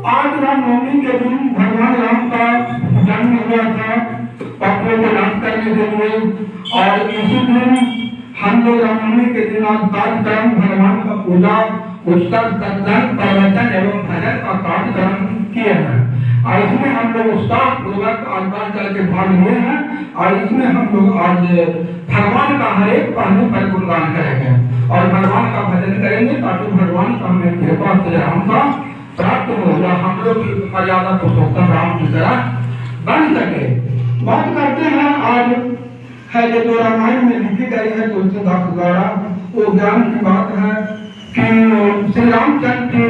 आज रामनवमी के दिन भगवान राम का जन्म हुआ था पापों को नाश करने के लिए। और इसी दिन हम लोग रामनवमी के दिन आज कार्यक्रम भगवान का पूजा पुस्तक सत्संग प्रवचन एवं भजन का कार्यक्रम किए हैं। और इसमें हम लोग उत्साह पूर्वक आह्वान करके भाग लिए हैं। और इसमें हम लोग आज भगवान का हर एक पहलू पर गुणगान करेंगे और भगवान का भजन करेंगे ताकि भगवान का हमें कृपा से राम का प्राप्त हो या हम लोग की मर्यादा पुरुषोत्तम राम की तरह बन सके। बात करते हैं आज है जो रामायण में लिखी गई है तुलसीदास द्वारा, वो ज्ञान की बात है कि श्री रामचंद्र की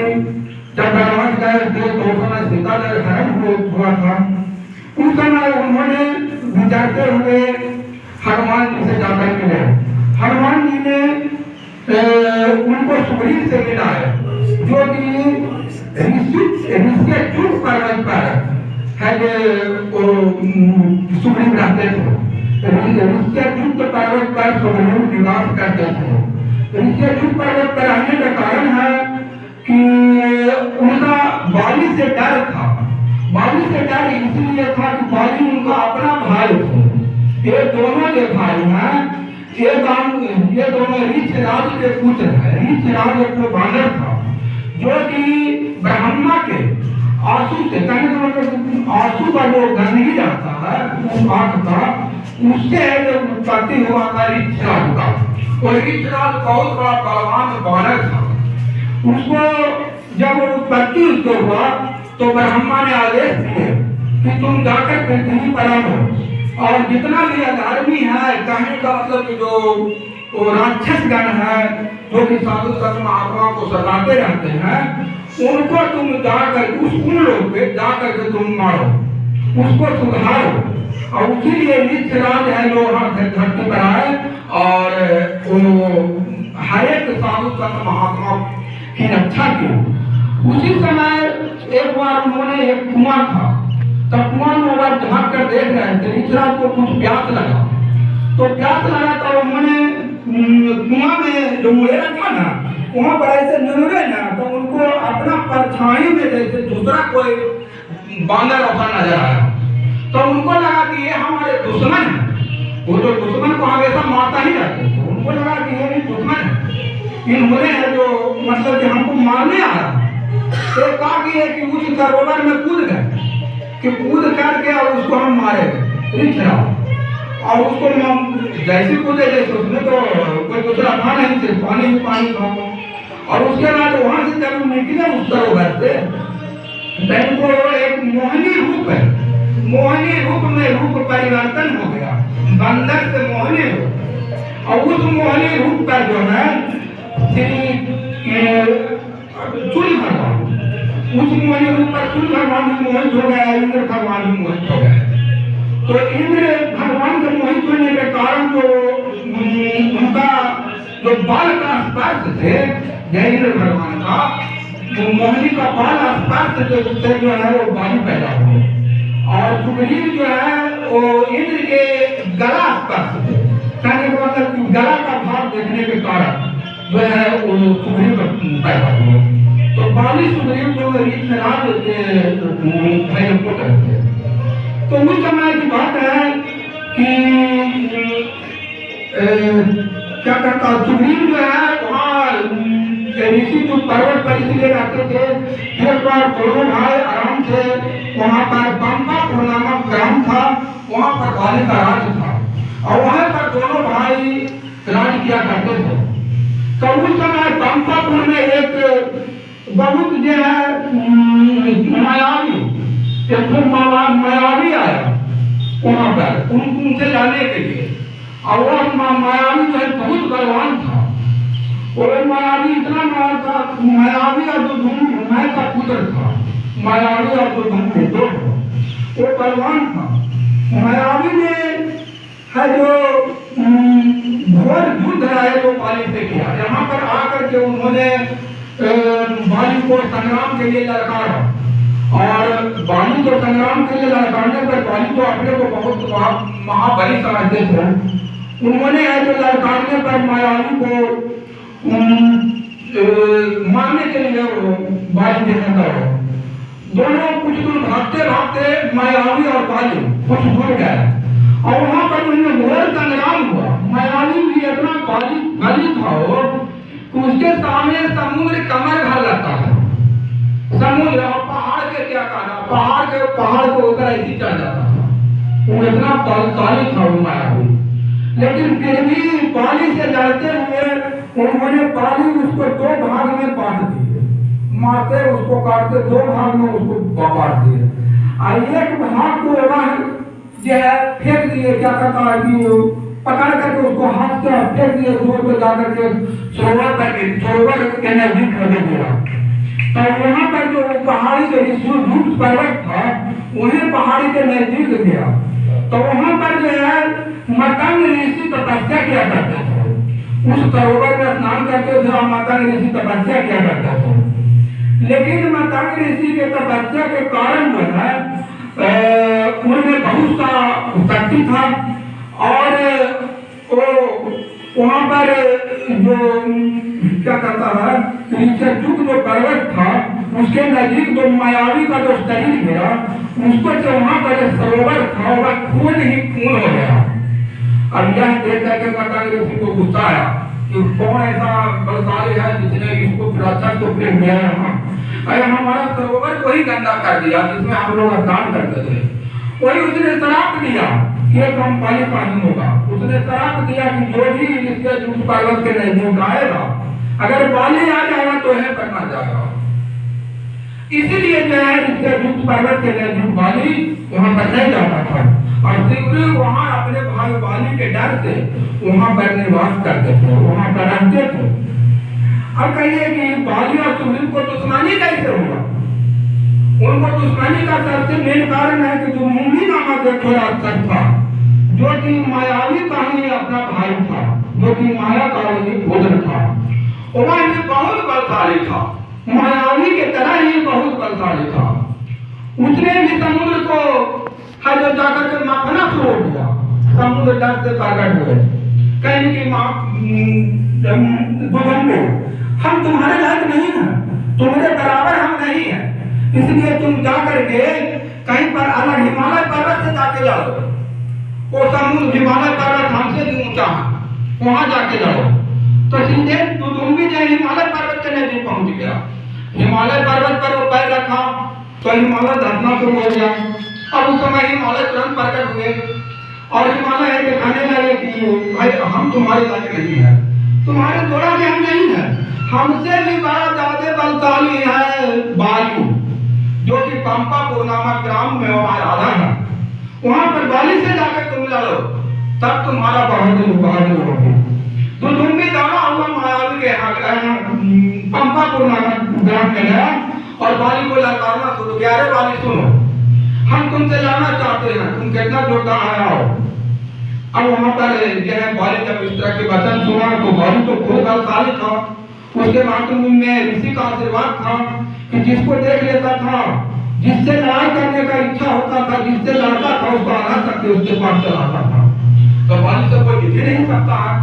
जब वनवास गए थे तो उस समय सीता ने हरण हुआ था। उस समय उन्होंने विचारते हुए हनुमान जी से जाकर मिले। हनुमान जी ने उनको सुग्रीव से मिला है जो कि ऋषिकेश पर्वत पर है जो सुग्रीव रहते थे। ऋषिकेश पर्वत पर सुग्रीव निवास करते थे। ऋषिकेश पर्वत पर रहने का कारण है कि उनका बाली से डर था। बाली से डर इसलिए था कि बाली उनका अपना भाई थे। ये दोनों जो भाई हैं ये दोनों ऋष राज के पुत्र हैं। ऋष राज एक बानर था जो कि ब्रह्मा के आंसू से कहने का मतलब आंसू का जो गंदगी रहता है उस आंख का उससे जो उत्पत्ति हुआ था ऋष राज का। और ऋष राज बहुत बड़ा बलवान बानर था। उसको जब उत्पत्ति उसको हुआ तो ब्रह्मा ने आदेश दिए कि तुम जाकर पृथ्वी पर आओ और जितना भी अधर्मी है कहने का मतलब जो राक्षस गण है जो कि साधु संत महात्मा को सताते रहते हैं उनको तुम जाकर उन लोग पे जाकर के तुम मारो, उसको सुधारो। और उसीलिए ऋष राज है लोग धरती पर आए और हर एक साधु संत महात्मा की रक्षा की। उसी समय एक बार उन्होंने एक कुआं था, तब कुआं में वह झाँक कर देख रहे थे। ऋष राज को कुछ प्यास लगा तो उन्होंने कुआं में जो मुड़ेरा था ना वहां पर ऐसे निहुरे ना तो उनको अपना परछाई में जैसे दूसरा कोई बांदर ऐसा नजर आया। तो उनको लगा कि ये हमारे दुश्मन है। वो तो दुश्मन को हमेशा मारता ही रहते थे। उनको लगा कि ये भी दुश्मन है, इन्होंने है जो मतलब कि हमको मारने आ रहा। तो कहा कि उस सरोवर में कूद गए कि कूद करके और उसको हम मारेंगे ऋष राज। और उसको जैसे कूदे जैसे उसमें तो कोई दूसरा था नहीं, सिर्फ पानी ही पानी था। और उसके बाद वहां से जब निकले उस सरोवर से तो एक मोहिनी रूप है, मोहिनी रूप में रूप परिवर्तन हो गया, बंदर से मोहिनी रूप। और उस मोहिनी रूप पर जो है सूर्य भगवान, उस मोहिनी रूप पर सूर्य भगवान भी मोहित हो गया, इंद्र भगवान भी मोहित हो गए। तो इंद्र भगवान के मोहित होने के कारण जो उनका जो बाल का स्पर्श थे जय इंद्र भगवान का मोहिनी का बाल स्पर्श जो है वो बाली पैदा हुए। और सुग्रीव जो है वो इंद्र के गला स्पर्श थे, कहने का मतलब गला का भाव देखने के कारण जो है वो सुग्रीव पैदा हुए। तो बाली सुग्रीव जो ऋष राज के पुत्र थे। तो उस समय की बात है कि क्या कहता सुग्रीव जो है वहाँ ऋषि जो पर्वत पर इसलिए रहते थे। एक बार दोनों भाई आराम से वहाँ पर पंपापुर नामक ग्राम था, वहाँ पर बाली का राज था और वहाँ पर दोनों भाई राज किया करते थे। तो उस समय पंपापुर में एक बहुत जो है मायावी मायावी आया वहां पर उनसे जाने के लिए। और वह मायावी जो है बहुत बलवान था। और मायावी इतना बड़ा था, मायावी और धूम का पुत्र था। मायावी और धूम दो वो बलवान था। मायावी ने है जो घोर युद्ध है जो बाली से किया। यहाँ पर आकर के उन्होंने बाली को संग्राम के लिए ललकारा। और बाली को संग्राम के लिए ललकारने पर बाली तो अपने को बहुत महाबली समझते थे। उन्होंने जो ललकारने पर मायावी को मारने के लिए बाली देखा। दोनों कुछ दूर भागते भागते मायावी और बाली कुछ दूर गए और वहां पर उन्हें घोर संग्राम हुआ। मायावी भी इतना बली था कि उसके सामने समुद्र कमर भर लगता था। समुद्र और पहाड़ के क्या कहना, पहाड़ के ऊपर ऐसी चढ़ जाता था। वो इतना बलशाली था वो मायावी, लेकिन फिर भी बाली से लड़ते हुए उन्होंने बाली उसको दो भाग में बांट दिए, मारते उसको काटते दो भाग में उसको बांट दिए और एक भाग को वहां जो है फेंक दिए। क्या कहता है कि पकड़ करके उसको हाथ से फेंक दिए, दूर पे जाकर के सरोवर के नजदीक खड़े दिया। तो वहां पर जो पहाड़ी जो ऋषि पर्वत था उन्हें पहाड़ी के नजदीक गया, तो वहां पर जो है मतंग ऋषि तपस्या किया करते थे। उस सरोवर में स्नान करते थे और मतंग ऋषि तपस्या किया करते थे। लेकिन मतंग ऋषि के तपस्या के कारण जो है उनमें बहुत सा शक्ति था और वो वहां पर जो क्या कहता है ऋषियुक्त जो पर्वत था उसके नजदीक जो मायावी का जो शरीर गया उसको जो वहां पर सरोवर था वह खून ही खून हो गया। अब यह देख करके मतंग ऋषि को गुस्सा आया कि कौन ऐसा बलशाली है जिसने इसको राक्षस को प्रेम किया है। अरे हमारा सरोवर को ही गंदा कर दिया जिसमें हम लोग स्नान करते थे। वही उसने श्राप दिया कि एक हम पानी पानी होगा। उसने श्राप दिया कि जो भी इसके ऋषि पर्वत के नजदीक आएगा अगर बाली आ जाएगा तो है करना जाएगा। इसीलिए जो है इसके ऋषि पर्वत के नजदीक बाली वहां पर नहीं जाता था और शिवजी वहां अपने भाई बाली के डर से वहां पर निवास करते थे, वहां पर रहते थे। अब कहिए कि बाली और सुग्रीव को दुश्मनी कैसे हुआ? उनको दुश्मनी का सबसे मेन कारण है कि जो मुंगी नामक एक राक्षस था जो कि मायावी का ही अपना भाई था, जो कि माया का ही पुत्र था। वह भी बहुत बलशाली था, मायावी के तरह ही बहुत बलशाली था। उसने भी समुद्र को जो जाकर के मापना शुरू किया। समुद्र डर से प्रकट हुए, कहने की हम तुम्हारे लायक नहीं हैं, तुम्हारे बराबर हम नहीं हैं, इसलिए तुम जाकर के कहीं पर अलग हिमालय पर्वत से जाके लड़ो। वो समुद्र हिमालय पर्वत हमसे भी ऊंचा है, वहां जाके लड़ो। तो सीधे दुदुम्बी जो हिमालय पर्वत के नजदीक पहुंच गया। हिमालय पर्वत पर वो पैर रखा तो हिमालय धसना शुरू हो गया। अब उस समय हिमालय तुरंत प्रकट हुए और हिमालय दिखाने लगे कि भाई हम तुम्हारे लायक नहीं है, तुम्हारे थोड़ा भी हम नहीं है, हमसे भी बड़ा ज्यादा बलशाली है बाली जो कि पंपापुर नामक ग्राम में आधा है। वहां पर बाली से जाकर तुम लड़ो तब तुम्हारा बहादुर होगी। दुदुम्बी दावा हुआ मायावी के पंपापुर नामक ग्राम में गया और बाली को ललकारना शुरू किया। अरे बाली सुनो, हम तुमसे लड़ना चाहते हैं, तुम कितना जोरदार आया हो। अब वहां पर जो है बाली जब इस तरह के वचन सुना तो बाली तो खूब बलशाली था। उसके माध्यम में ऋषि का आशीर्वाद था कि जिसको देख लेता था, जिससे लड़ाई करने का इच्छा होता था, जिससे लड़ता था उसको आधा शक्ति उसके पास चलाता था। तो बाली से कोई दिख नहीं सकता है।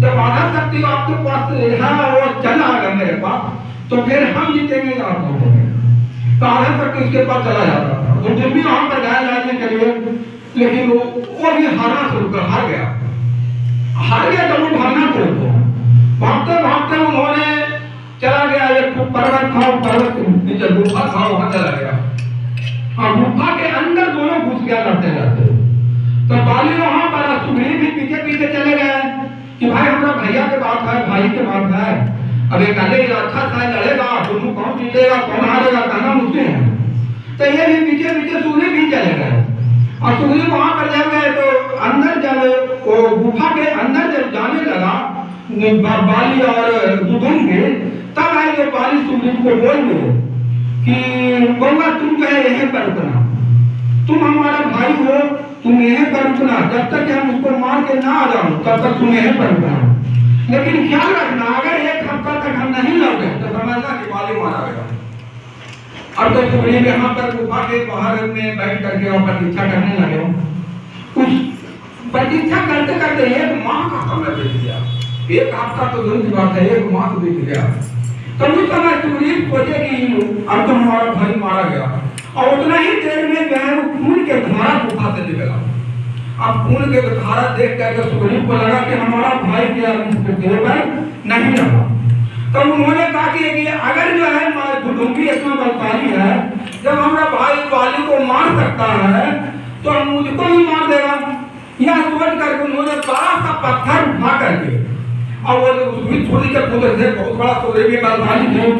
जब आधा शक्ति आपके पास है वो चला आएगा मेरे पास तो फिर हम जीतेंगे या आप जीतेंगे। तो आधा शक्ति उसके पास चला जाता था। तो जब भी वहां पर गया लड़ने के लिए, लेकिन वो भी हारना शुरू कर हार गया तो वो भागना शुरू किया। भागते भागते उन्होंने चला गया एक पर्वत था, पर्वत के नीचे गुफा था, वहां चला गया और गुफा के अंदर दोनों घुस गया लड़ते। तो बाली वहां पर सुग्रीव भी पीछे पीछे चले गए कि भाई हमारा भैया के बात है, भाई के बात है, अब एक अलग अच्छा सा लड़ेगा, दोनों कौन जीतेगा कौन हारेगा कहना मुश्किल है। तो ये भी पीछे पीछे सुग्रीव भी चले गए और सुग्रीव वहां पर जब गए तो अंदर जब वो गुफा के अंदर जब जाने लगा बाली और दुदुम्बी, तब आए जो बाली सुग्रीव को बोल गए कि बउआ तुम जो है यहीं पर रुकना, तुम हमारा भाई हो, तुम यहीं पर रुकना, जब तक हम उसको मार के ना आ जाऊं तब तक तुम यहीं पर रुकना। लेकिन ख्याल रखना अगर एक हफ्ता तक हम नहीं लौटे तो समझना कि बाली मारा गया। अब तो सुग्रीव यहाँ पर गुफा के बाहर में बैठ करके और प्रतीक्षा करने लगे। कुछ प्रतीक्षा करते करते एक माह का समय बीत गया। एक हफ्ता तो दूर की बात है, एक माह बीत गया। तो उस समय सुग्रीव सोचे कि अब तो हमारा भाई मारा गया, और उतना ही देर में जो है वो खून के धारा गुफा से निकला। अब खून के धारा देख करके सुग्रीव को लगा कि हमारा भाई जो है नहीं रहा। तो उन्होंने कहा कि अगर जो है दुडुम्बी इतना बलशाली है, जब हमारा भाई वाली को मार सकता है तो मुझको भी मार देगा। यह सोच करके उन्होंने बड़ा सा पत्थर उठा करके, और वो छोटी के पुत्र थे, बहुत बड़ा सुग्रीव बलशाली थे,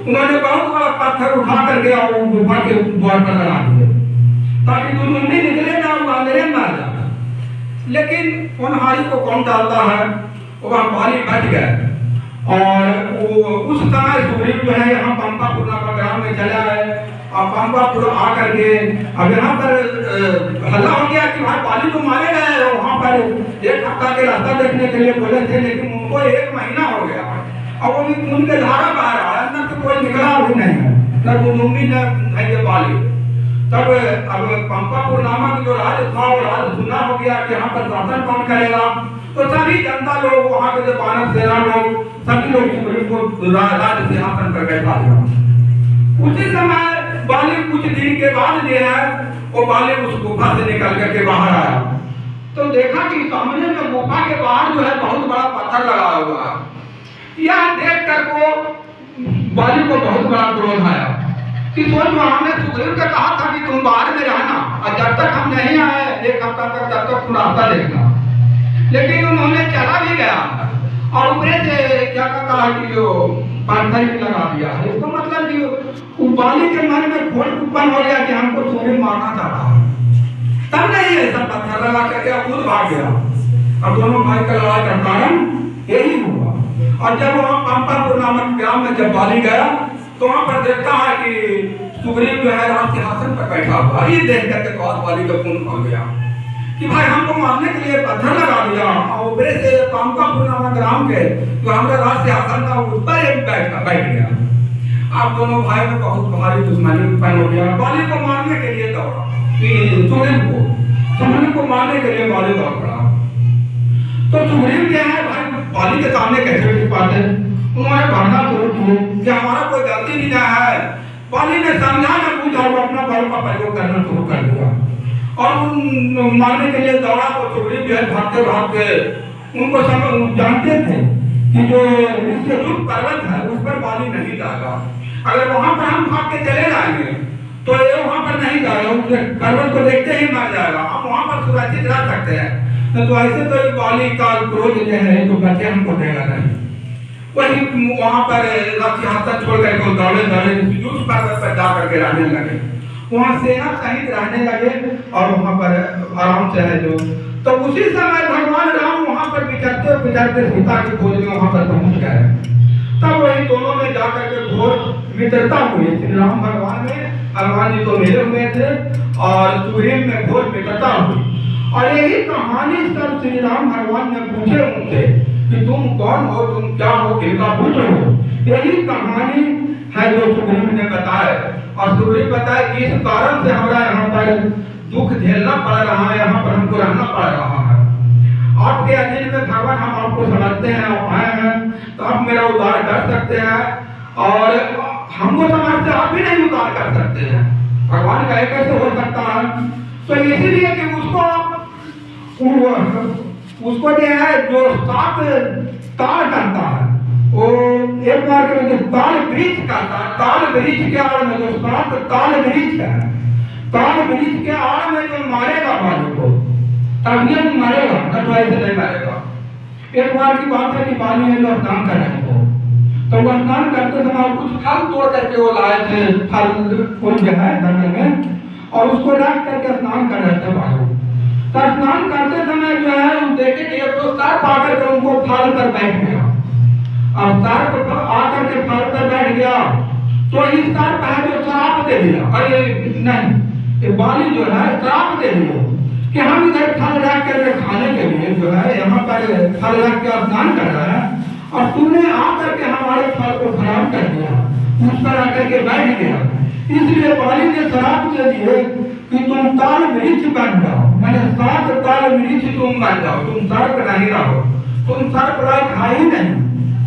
उन्होंने बहुत बड़ा पत्थर उठा करके और गुफा के द्वार पर लगा दिए ताकि दुडुम्बी निकले ना, वो अंदर मार जाए। लेकिन होनहारी को कौन डालता है, वह वाली बच गए। और उस समय सुग्रीव जो है यहाँ पंपापुर नामक ग्राम में चला है, और पंपापुर आकर के अब यहाँ पर हल्ला हो गया कि भाई वाली तो मारे गए। और वहाँ पर एक हफ्ता के रास्ता देखने के लिए बोले थे, लेकिन उनको 1 महीना हो गया और वो भी खून के धारा बह रहा है, अंदर से कोई निकला भी नहीं है, न दुडुम्बी न है वाली। तब अब पंपापुर नामक जो राज्य था वो राज्य सुना हो गया कि यहाँ पर शासन कौन करेगा। तो सभी जनता लोग, वहाँ के जो वानर सेना लोग, सभी लोग सुग्रीव को राज्य सिंहासन पर बैठा दिया। उसी समय वाली कुछ दिन के बाद जो है वो वाली उस गुफा से निकल करके बाहर आया, तो देखा कि सामने में गुफा के बाहर जो है बहुत बड़ा पत्थर लगा हुआ है। यह देख कर को वाली को बहुत बड़ा क्रोध आया कि सोचो, हमने सुग्रीव से कहा था कि तुम बाहर में रहना और जब तक हम नहीं आए 1 हफ्ता तक, तब तक तुम रास्ता देखना। लेकिन उन्होंने चला भी गया और ऊपरे से क्या कहता है कि जो पत्थर भी लगा दिया है। इसका मतलब कि वाली के मन में खोट उत्पन्न हो गया कि हमको सुग्रीव मारना चाहता है, तब नहीं ऐसा पत्थर लगा करके खुद भाग गया। अब दोनों भाई का लड़ाई का कारण यही हुआ। और जब वहाँ पंपापुर नामक ग्राम में जब वाली गया तो वहाँ पर देखता है कि सुग्रीव जो है राज सिंहासन पर बैठा हुआ। ये देख करके बहुत वाली का खून खोल गया कि भाई हमको मारने के लिए पत्थर लगा दिया, और ऊपरे से पंपापुर नामक ग्राम के जो हमारे राज सिंहासन था उस पर एक बैठ गया। अब दोनों भाई में बहुत भारी दुश्मनी उत्पन्न हो गया। वाली को मारने के लिए दौड़ा, सुग्रीव को मारने के लिए वाली दौड़ पड़ा। तो सुग्रीव क्या है भाई वाली के सामने कैसे टिक पाते, उन्होंने भागना शुरू किया कि हमारा कोई गलती नहीं है। वाली ने समझा न पूछा और अपना बल का प्रयोग करना शुरू कर दिया और मारने के लिए दौड़ा। तो सुग्रीव जो है भागते भागते उनको सब जानते थे कि जो ऋष्यशृंग पर्वत है उस पर वाली नहीं जाएगा। अगर वहां पर हम भाग के चले जाएंगे तो ये वहां पर नहीं जाएगा, उस पर्वत को देखते ही मर जाएगा। हम वहां पर सुरक्षित रह सकते हैं। तो ऐसे तो वाली का क्रोध जो है तो बचे हमको देगा नहीं। वही वहां पर सिंहासन छोड़ करके दौड़े युद्ध पर्वत पर जा करके रहने लगे। वहां सेना सहित रहने लगे और वहां पर आराम से है जो। तो उसी समय भगवान राम वहां पर विचरते विचरते सीता की खोज में वहां पर पहुंच गए। तब वही दोनों में जाकर के घोर मित्रता हुई। श्री राम भगवान में हनुमान जी तो मिले हुए थे और सुग्रीव में घोर मित्रता हुई। और यही कहानी सब श्री राम भगवान ने पूछे उनसे कि तुम कौन हो, तुम क्या हो, किनका पुत्र हो। यही कहानी है जो सुग्रीव ने बताया। और सुग्रीव बताया कि इस कारण से हमारा यहाँ पर दुख झेलना पड़ रहा है, यहाँ पर हमको रहना पड़ रहा है। आपके अधीन में भगवान हम आपको समझते हैं, आप आए हैं तो आप मेरा उद्धार कर सकते हैं और हमको समझते आप भी नहीं उद्धार कर सकते हैं। भगवान का कैसे हो सकता है। तो इसीलिए कि उसको जो है जो 7 ताल करता है वो एक बार के जो ताल वृक्ष करता है, ताल वृक्ष के आड़ में जो 7 ताल वृक्ष है, ताल वृक्ष के आड़ में जो मारेगा वाली को तब ये मारेगा, न तो ऐसे नहीं मारेगा। एक बार की बात है कि वाली ने जो स्नान कर रहे थे तो वो स्नान करते समय कुछ फल तोड़ करके वो लाए थे, फल जो है जंगल में, और उसको रख करके स्नान कर रहे थे वाली। तो स्नान करते समय जो है वो देखे कि एक तो सर्प आकर के उनको फल पर बैठ गया। अब सर्प आकर के फल पर बैठ गया तो इस सर्प है जो श्राप दे दिया। अरे नहीं, ये वाली जो है श्राप दे दिया कि हम इधर फल रख करके खाने के लिए जो है यहाँ पर फल रख के स्नान कर रहा है और तुमने आकर के हमारे फल को खराब कर दिया, उस पर आकर के बैठ गया। इसलिए वाली ने श्राप दे दिए कि तुम ताल वृक्ष बन जाओ, मैंने 7 ताल वृक्ष तुम बन जाओ, तुम सर्प नहीं रहो, तुम सर्प लायक है ही नहीं,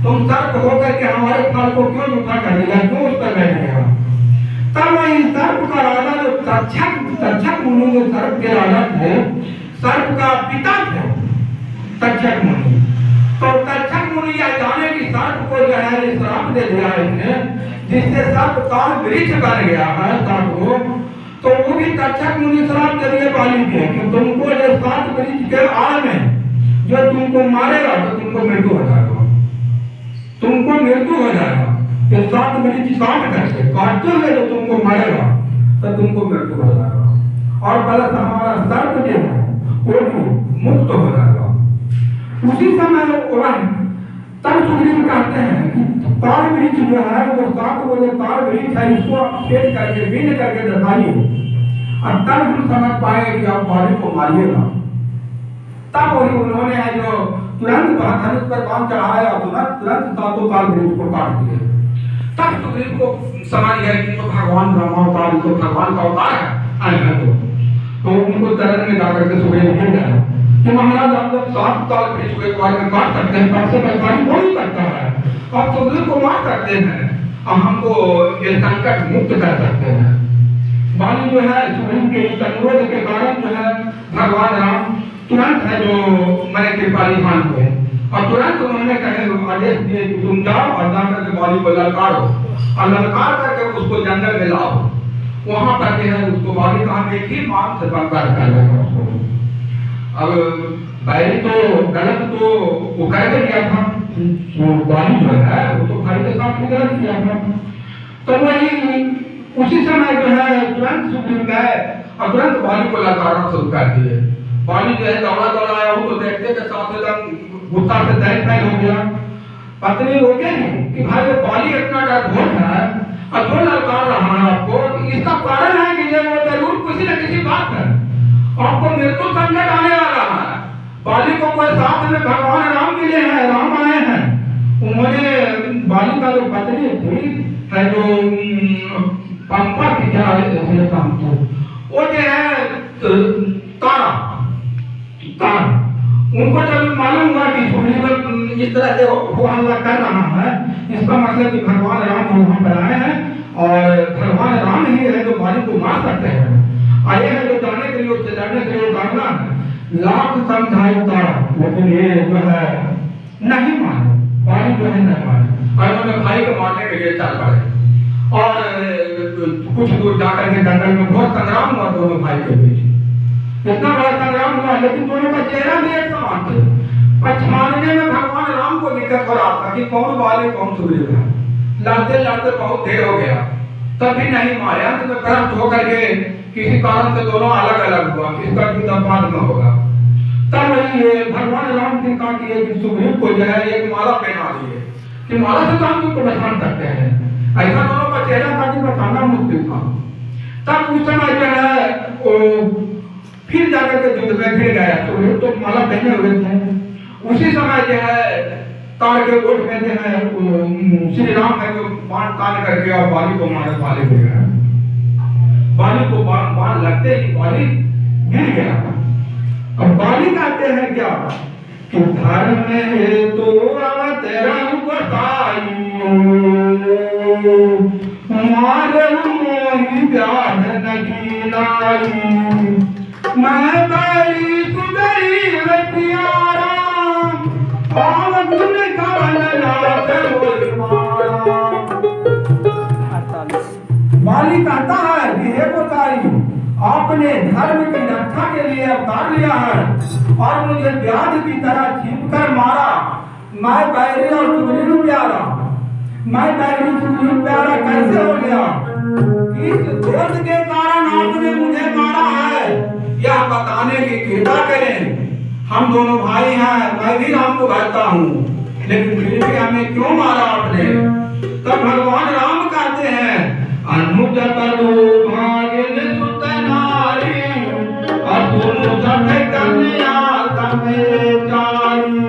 तुम सर्प होकर के हमारे फल को क्यों जूठा कर देगा, क्यों उस पर बैठेगा। तब वही सर्प का राजा जो तक्षक मुनि जो सर्प के राजा थे, सर्प का पिता थे तक्षक मुनि। तो तक्षक मुनि यह जाने की सर्प को जो है श्राप दे दिया इसने, जिससे सर्प काल वृक्ष बन गया है सर्प को। तो वो भी तक्षक मुनि श्राप दे दिए बाली के कि तुमको जो सात वृक्ष के आड़ में जो तुमको मारेगा तो तुमको मृत्यु हो जाएगा, तुमको मृत्यु हो जाएगा। ये सात वृक्ष काटते हुए जो तुमको मारेगा तो तुमको मृत्यु हो जाएगा और बलस हमारा सर्प जो है वो भी मुक्त हो जाएगा। उसी समय तब सुग्रीव कहते हैं कि तार वृक्ष जो है वो सात वो जो तार वृक्ष है इसको फेंक करके बीन करके दिखाइए और तब हम समझ पाएंगे कि आप बाली को मारिएगा। तब वही उन्होंने है जो तुरंत धनुष पर बाण चढ़ाया, तुरंत सातों ताल वृक्ष को काट दिए। तब सुग्रीव को समझ गया कि तो भगवान ब्रह्मावतार, तो भगवान का अवतार है। तो उनको चरण में जाकर के सुग्रीव गिर गया कि महाराज आप जब सात ताल वृक्ष को एक बार में काट सकते हैं, तब से परेशानी कौन करता है, आप सुग्रीव को मार सकते हैं और हमको ये संकट मुक्त कर सकते हैं। बाली जो है सुग्रीव के इस अनुरोध के कारण जो है भगवान राम तुरंत है जो मैंने कृपाली मान हुए और तुरंत उन्होंने कहे आदेश दिए कि तुम जाओ और जाकर के बाली को ललकारो और ललकार करके उसको जंगल में लाओ। वहां पर जो है उसको बाली कहा एक ही मांग से बंकर कर देगा उसको। अब बैरी तो गलत तो वो कह दिया था, बाली जो है वो तो भाई के साथ भी गलत किया था। तो वही उसी समय जो है तुरंत सुग्रीव गए और तुरंत बाली को ललकारना शुरू कर दिए। बाली जो है दौड़ा आया वो तो देखते के साथ एकदम गुस्सा से तैर हो गया। पत्नी रोके नहीं कि भाई बाली इतना डरपोक है और जो ललकार रहा है आपको, इसका कारण है कि ये वो जरूर किसी न किसी बात है आपको मृत्यु संकट आने वाला है। बाली को कोई साथ में भगवान राम मिले हैं, राम आए हैं। उन्होंने बाली का जो पत्नी थी है जो पंपा की क्या वो जो है तारा उनको जब मालूम हुआ कि सुग्रीव इस तरह से वो हमला कर रहा है, इसका मतलब कि भगवान राम वहां पर आए हैं और भगवान राम ही है जो बाली को मार सकते हैं। आए हैं जो जाने के लिए उससे लड़ने के लिए उतारना है। लाख समझाई तारा लेकिन ये जो है नहीं माने, बाली जो है नहीं माने और उन्होंने भाई को मारने के लिए चल पड़े। और कुछ दूर जाकर के जंगल में बहुत संग्राम हुआ दोनों भाई के बीच, इतना बड़ा संग्राम हुआ लेकिन दोनों का चेहरा भी एक समान थे। पछानने में भगवान राम को दिक्कत हो रहा था कि कौन बाली कौन सुग्रीव है। लड़ते लड़ते बहुत देर हो गया तब भी नहीं मारे। अंत में भ्रष्ट होकर के किसी कारण से दोनों अलग अलग हुआ, किसका युद्ध बाद में होगा। तब वही भगवान राम ने कहा कि सुग्रीव को जो है एक माला पहना दिए कि माला से तो हम उसको पहचान सकते हैं। ऐसा दोनों का चेहरा था कि पहचानना मुश्किल था। तब उस समय जो है फिर जाकर के युद्ध में भिड़ गया। तो माला पहने हुए थे। उसी समय जो है तार के ओट में जो है श्री राम है जो बाण तान करके और बाली को मारे, बाली गिर गया। बाली को बाण लगते ही बाली गिर गया। अब बाली कहते हैं क्या कि धर्म में तो अवतरण बताई मारे मोहि व्याध नगी लाई मैं बैरी सुगरी रतियारा पावन कवन नाथ मोहि मारा। बाली कहता है कि हे गोसाई आपने धर्म की रक्षा के लिए अवतार लिया है और मुझे व्याध की तरह छीप कर मारा। मैं बैरी और सुग्रीव प्यारा, मैं बैरी सुग्रीव प्यारा कैसे हो गया? किस दोष के कारण आपने मुझे मारा है यह बताने की कृपा करें। हम दोनों भाई हैं, मैं भी राम को कहता हूँ, लेकिन फिर भी हमें क्यों मारा आपने? तब भगवान राम कहते हैं अनुज तनु भागिन सुत नारी अतुल सब कन्या समय जारी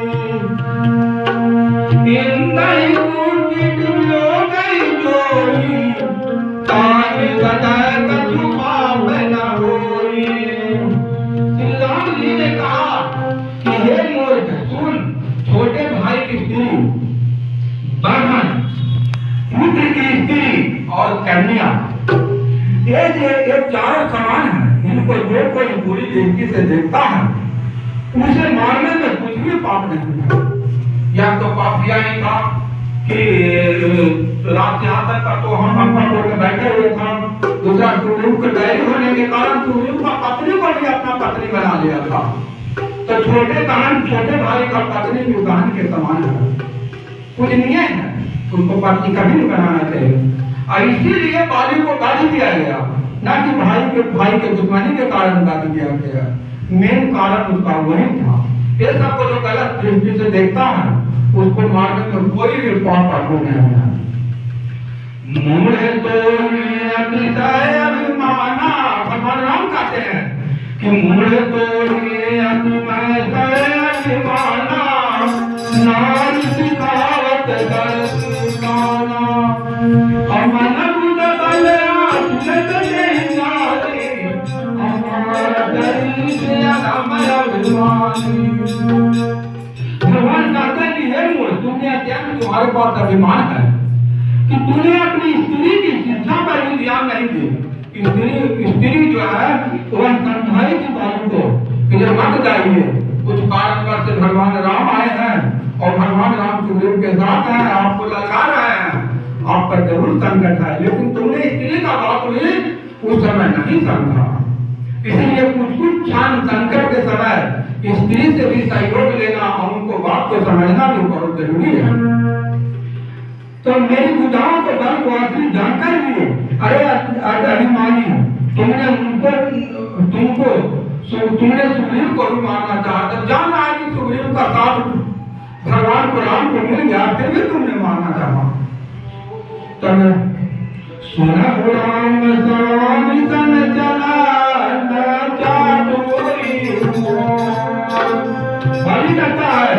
इंद्र कुटित लोग जोई ताहि गदय कछु पाप न होई। श्री राम जी ने कहा कि हे मूर्ख सुन, छोटे भाई की स्त्री और कन्या, ये चारों समान है। इनको जो कोई बुरी दृष्टि से देखता है उसे मारने में कुछ भी पाप नहीं है। या तो पाप यह था कि रात यहाँ तक का तो हम पर बैठे हुए था, दूसरा सुग्रीव के बैरी होने के कारण सुग्रीव का पत्नी को भी अपना पत्नी बना लिया था। तो छोटे भाई का पत्नी भी बहन के समान है, पूजनीय है, उनको पत्नी कभी नहीं बनाना चाहिए। और इसीलिए बाली को गाली दिया गया, ना कि भाई के दुश्मनी के कारण गाली दिया गया। मेन कारण उसका वही था। ये सबको जो गलत दृष्टि से देखता है उसको मारने में कोई भी पाप नहीं है। मूढ़े तो अभिमाना, भगवान राम कहते हैं कि मूढ़े तो अभिमाना नारी सिखावत करना अमन बुद बलया सुलत देंगारे हमारा दरी से अमर अभिमानी। भगवान कहते हैं कि हे मूढ़, तुमने अत्यंत तुम्हारे पास अभिमान है कि तूने अपनी स्त्री की शिक्षा पर भी ध्यान नहीं दिया। स्त्री जो है वह समझाई थी बालू को कि जब मत जाइए, कुछ कारणवश से भगवान राम आए हैं और भगवान राम सुग्रीव के साथ हैं, आपको लगा रहे हैं, आप पर जरूर संकट है, लेकिन तुमने स्त्री का बात भी उस समय नहीं समझा। इसलिए कुछ क्षण संकट के समय स्त्री से भी सहयोग लेना और उनको बात को समझना भी बहुत जरूरी है। तो मेरी बुझाओं को बल को आखिरी जानकर भी अरे अभिमानी, तुमने सुग्रीव को भी मारना चाहा, जब जान रहा है कि सुग्रीव का साथ भगवान को राम को मिल गया, फिर भी तुमने मारना चाहा। तब सुना राम स्वामी सन चला बलि कहता है,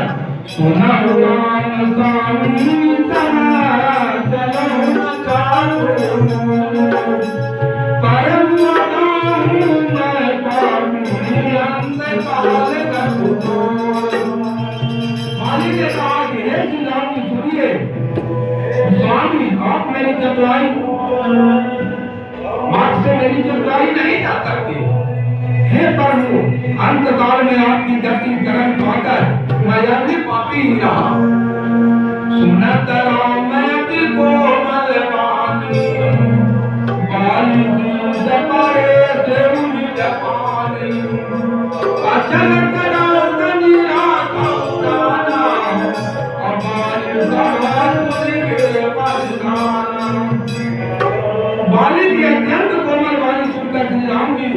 सुना राम स्वामी स्वामी, आप मेरी चतुराई मार्ग से मेरी चतुराई नहीं जा सकती। हे प्रभु, अंतकाल में आपकी गति चरण पाकर मैं अभी पापी ही रहा। सुनत राम अति कोमल वाणी, बाली दूध परे देउल जपानी, अचल करो तनि राखो प्राणा, अबाल सवार के बलिदाना। बाली की अत्यंत कोमल वाणी सुनकर श्री राम जी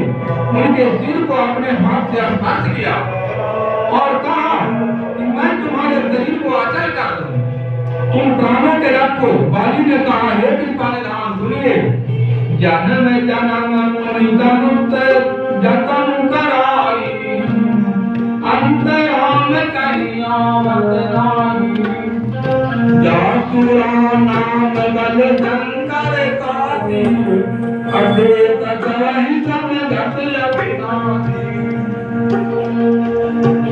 उनके सिर को अपने हाथ से स्पर्श किया और कहा कि मैं तुम्हारे शरीर को अचल कर दूं, तुम प्राणों के रखो। बाली ने कहा, हे कृपानिधान सुनिए, जन्म जन्म मुनि जतन कराई, अंतराम कहिया मत नाही, जासुरा नाम बल शंकर काती, अद्वैत कहि समझत अविनाशी।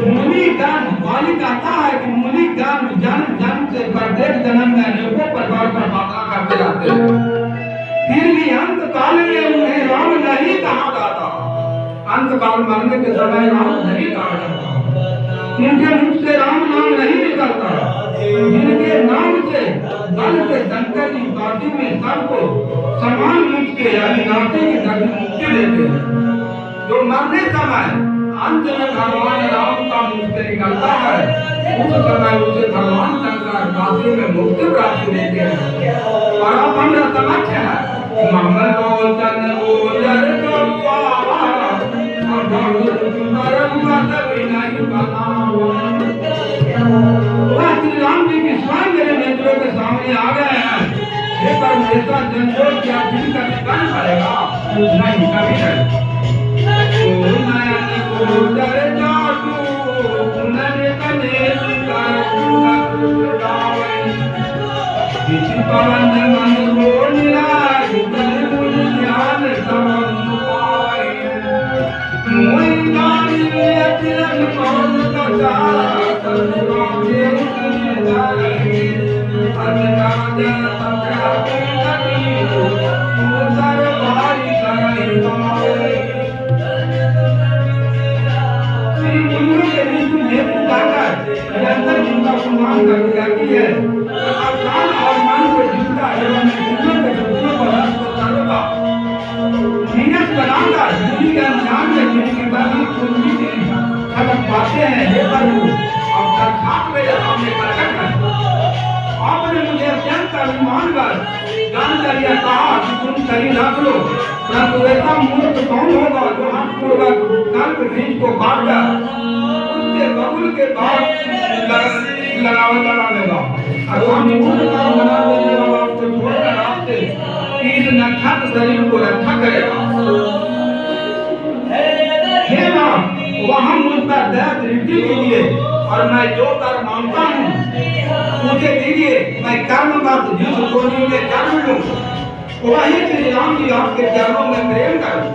मुनि ज्ञान, बाली कहता है कि मुनि ज्ञान जन्म जन्म से प्रत्येक जन्म में अनेकों प्रकार का बातें करते रहते हैं, फिर भी अंत काल में उन्हें राम नहीं कहा जाता। अंत काल मरने के समय राम नहीं कहा जाता, उनके मुख से राम नाम नहीं निकलता। जिनके नाम से बल से शंकर जी काशी में सबको समान रूप से अविनाशी की मुक्ति देते हैं। जो मरने समय अंत में भगवान राम का मुख से निकलता है, उस समय उसे भगवान शंकर काशी में मुक्ति प्राप्त देते हैं। और आप हमारा समक्ष है मंगल लोचन ओजर श्री राम जी की स्वयं मेरे नेत्रों के सामने आ गए हैं। ये परमेश्वर जनजोड़ क्या दिल का निकाल पड़ेगा? नहीं, कभी नहीं। पवन मन बोलिया जानकारियां कहा कि तुम शरीर रख लो, परंतु ऐसा मूर्ख कौन होगा जो हाथ पूर्वक कल्प बीज को काटकर उसके बबुल के बाद लगावेगा। और हम मूर्ख का बना देने वाला उसको छोड़कर रास्ते तीन नक्षत्र शरीर को रक्षा करेगा। हे मां, वहां मुझ पर दया दृष्टि कीजिए और मैं जो कर मांगता हूँ मुझे दीजिए। मैं कर्म बस जिस योनि में जन्म लूं वही श्री राम जी आपके चरणों में प्रेम करूं।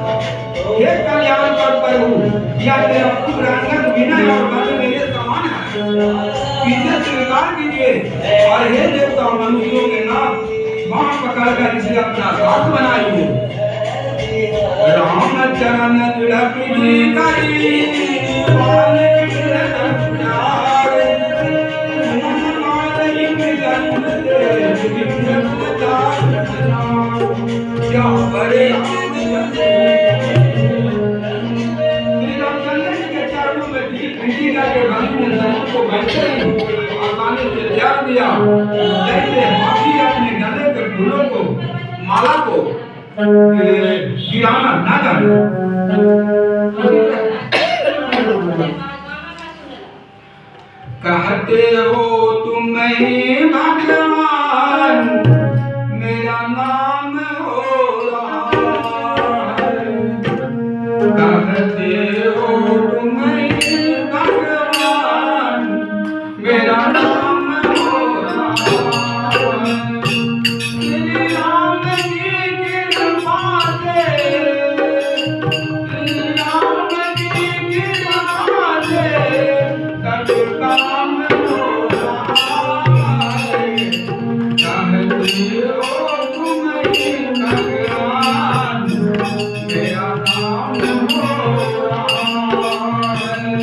हे कल्याण कर प्रभु, या तेरा पुत्र अंगद विनय और बल मेरे समान है, इसे स्वीकार कीजिए। और हे देवता मनुष्यों के नाथ, बाण पकड़कर इसे अपना दास बनाइए। राम चरण तिलक जी करी माला को गिराना ना जाए। कहते हो तुम ही भगवान, मेरा नाम हो रहा है। कहते हो तुम ही भगवान, मेरा नाम हो रहा है। श्री राम जी की कृपा से, श्री राम जी की कृपा से सब काम हो रहा है। कहते हो तुम ही भगवान, मेरा नाम हो रहा है।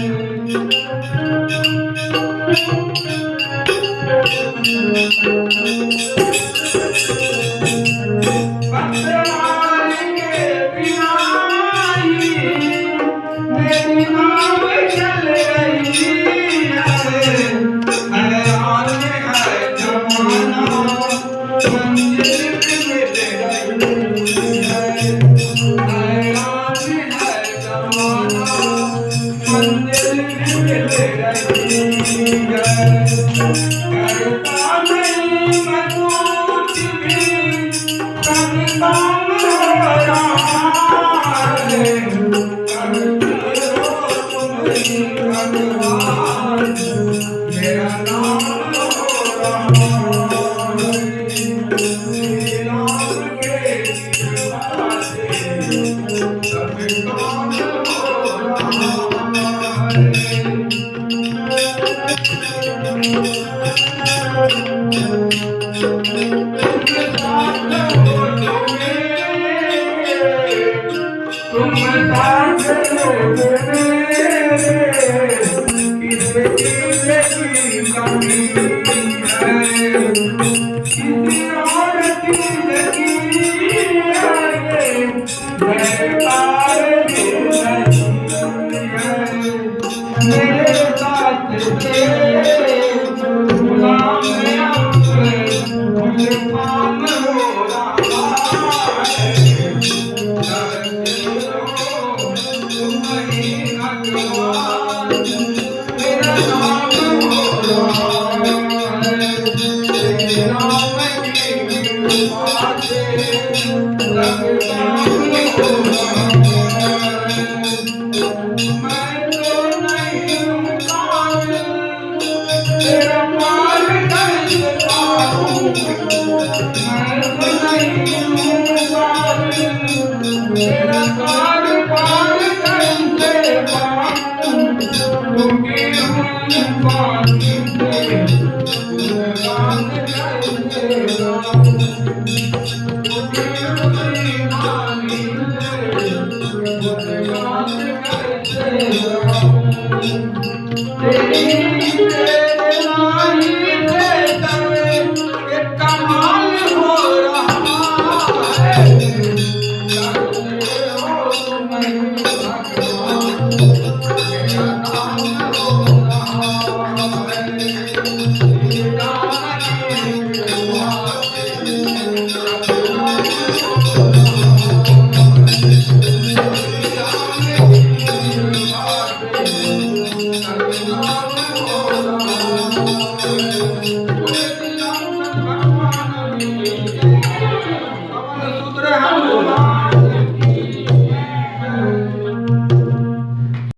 Thank you.